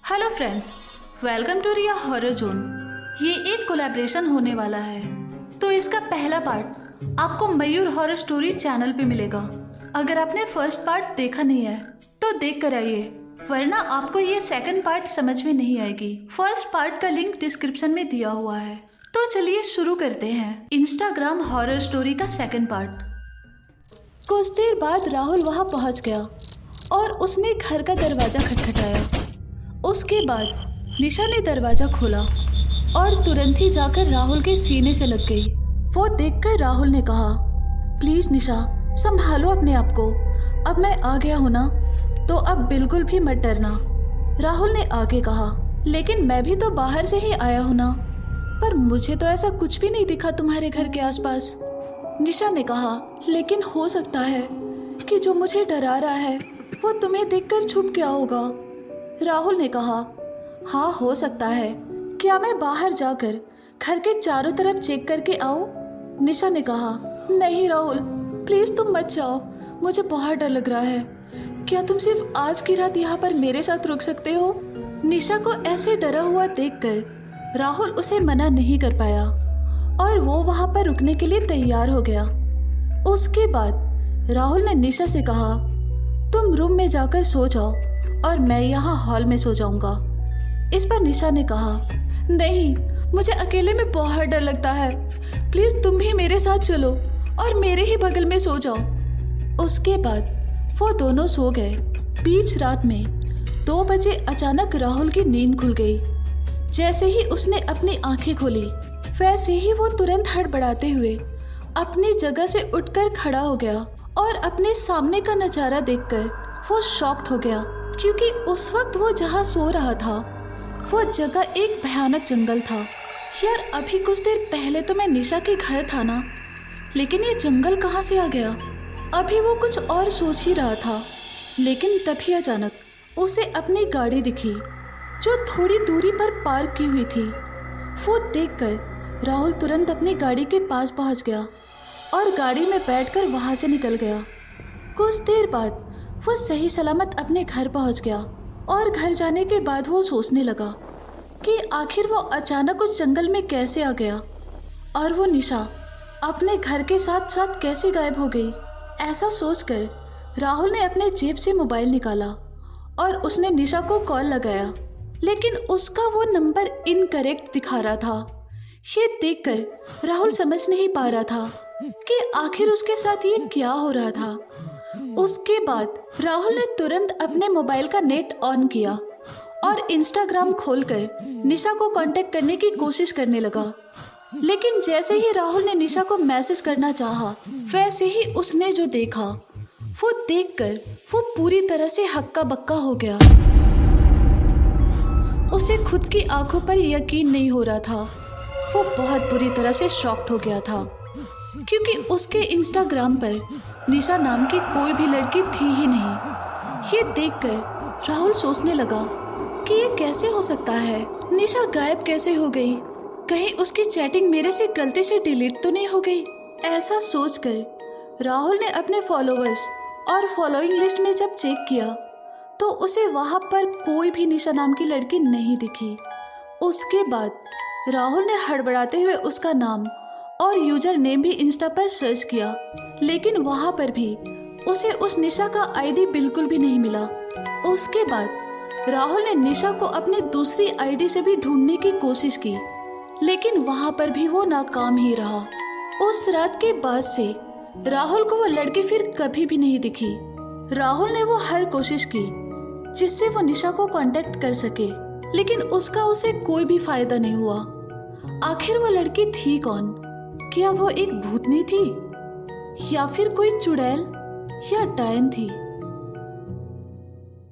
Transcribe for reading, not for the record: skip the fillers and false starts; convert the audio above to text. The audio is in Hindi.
Hello friends, welcome to Riya horror zone. ये एक कोलैबोरेशन होने वाला है, तो इसका पहला पार्ट आपको मयूर हॉरर स्टोरी चैनल पे मिलेगा। अगर आपने फर्स्ट पार्ट देखा नहीं है तो देख कर आइए, वरना आपको ये सेकंड पार्ट समझ में नहीं आएगी। फर्स्ट पार्ट का लिंक डिस्क्रिप्शन में दिया हुआ है। तो चलिए शुरू करते हैं इंस्टाग्राम हॉरर स्टोरी का सेकंड पार्ट। कुछ देर बाद राहुल वहाँ पहुँच गया और उसने घर का दरवाज़ा खटखटाया। उसके बाद निशा ने दरवाज़ा खोला और तुरंत ही जाकर राहुल के सीने से लग गई। वो देखकर राहुल ने कहा, प्लीज़ निशा, संभालो अपने आप को। अब मैं आ गया हूँ ना, तो अब बिल्कुल भी मत डरना। राहुल ने आगे कहा, लेकिन मैं भी तो बाहर से ही आया हूँ ना, पर मुझे तो ऐसा कुछ भी नहीं दिखा तुम्हारे घर के आसपास। निशा ने कहा, लेकिन हो सकता है कि जो मुझे डरा रहा है वो तुम्हें देखकर छुप गया होगा। राहुल ने कहा, हाँ हो सकता है। क्या मैं बाहर जाकर घर के चारों तरफ चेक करके आऊँ? निशा ने कहा, नहीं राहुल, प्लीज़ तुम मत जाओ, मुझे बहुत डर लग रहा है। क्या तुम सिर्फ आज की रात यहाँ पर मेरे साथ रुक सकते हो? निशा को ऐसे डरा हुआ देखकर राहुल उसे मना नहीं कर पाया और वो वहाँ पर रुकने के लिए तैयार हो गया। उसके बाद राहुल ने निशा से कहा, तुम रूम में जाकर सो जाओ और मैं यहाँ हॉल में सो जाऊँगा। इस पर निशा ने कहा, नहीं, मुझे अकेले में बहुत डर लगता है, प्लीज़ तुम भी मेरे साथ चलो और मेरे ही बगल में सो जाओ। उसके बाद वो दोनों सो गए। बीच रात में 2 बजे अचानक राहुल की नींद खुल गई। जैसे ही उसने अपनी आंखें खोली, वैसे ही वो तुरंत हड़बड़ाते हुए अपनी जगह से उठकर खड़ा हो गया और अपने सामने का नज़ारा देखकर वो शॉक्ड हो गया, क्योंकि उस वक्त वो जहाँ सो रहा था वो जगह एक भयानक जंगल था। यार, अभी कुछ देर पहले तो मैं निशा के घर था ना, लेकिन ये जंगल कहाँ से आ गया? अभी वो कुछ और सोच ही रहा था, लेकिन तभी अचानक उसे अपनी गाड़ी दिखी जो थोड़ी दूरी पर पार्क की हुई थी। वो देखकर राहुल तुरंत अपनी गाड़ी के पास पहुंच गया और गाड़ी में बैठकर वहां से निकल गया। कुछ देर बाद वो सही सलामत अपने घर पहुंच गया और घर जाने के बाद वो सोचने लगा कि आखिर वो अचानक उस जंगल में कैसे आ गया और वो निशा अपने घर के साथ साथ कैसे गायब हो गई। ऐसा सोचकर राहुल ने अपने जेब से मोबाइल निकाला और उसने निशा को कॉल लगाया, लेकिन उसका वो नंबर इनकरेक्ट दिखा रहा था। ये देखकर राहुल समझ नहीं पा रहा था कि आखिर उसके साथ ये क्या हो रहा था। उसके बाद राहुल ने तुरंत अपने मोबाइल का नेट ऑन किया और इंस्टाग्राम खोलकर निशा को कांटेक्ट करने की कोशिश करने लगा। लेकिन जैसे ही राहुल ने निशा को मैसेज करना चाहा, वैसे ही उसने जो देखा वो देखकर वो पूरी तरह से हक्का बक्का हो गया। उसे खुद की आंखों पर यकीन नहीं हो रहा था। वो बहुत बुरी तरह से शॉक्ड हो गया था, क्योंकि उसके इंस्टाग्राम पर निशा नाम की कोई भी लड़की थी ही नहीं। ये देखकर राहुल सोचने लगा कि ये कैसे हो सकता है, निशा गायब कैसे हो गई? कहीं उसकी चैटिंग मेरे से गलती से डिलीट तो नहीं हो गई? ऐसा सोचकर राहुल ने अपने फॉलोअर्स और फॉलोइंग लिस्ट में जब चेक किया तो उसे वहाँ पर कोई भी निशा नाम की लड़की नहीं दिखी। उसके बाद राहुल ने हड़बड़ाते हुए उसका नाम और यूजर नेम भी इंस्टा पर सर्च किया, लेकिन वहाँ पर भी उसे उस निशा का आईडी बिल्कुल भी नहीं मिला। उसके बाद राहुल ने निशा को अपनी दूसरी आईडी से भी ढूंढने की कोशिश की, लेकिन वहाँ पर भी वो नाकाम ही रहा। उस रात के बाद से राहुल को वो लड़की फिर कभी भी नहीं दिखी। राहुल ने वो हर कोशिश की जिससे वो निशा को कांटेक्ट कर सके, लेकिन उसका उसे कोई भी फायदा नहीं हुआ। आखिर वो लड़की थी कौन? क्या वो एक भूतनी थी, या फिर कोई चुड़ैल या डायन थी?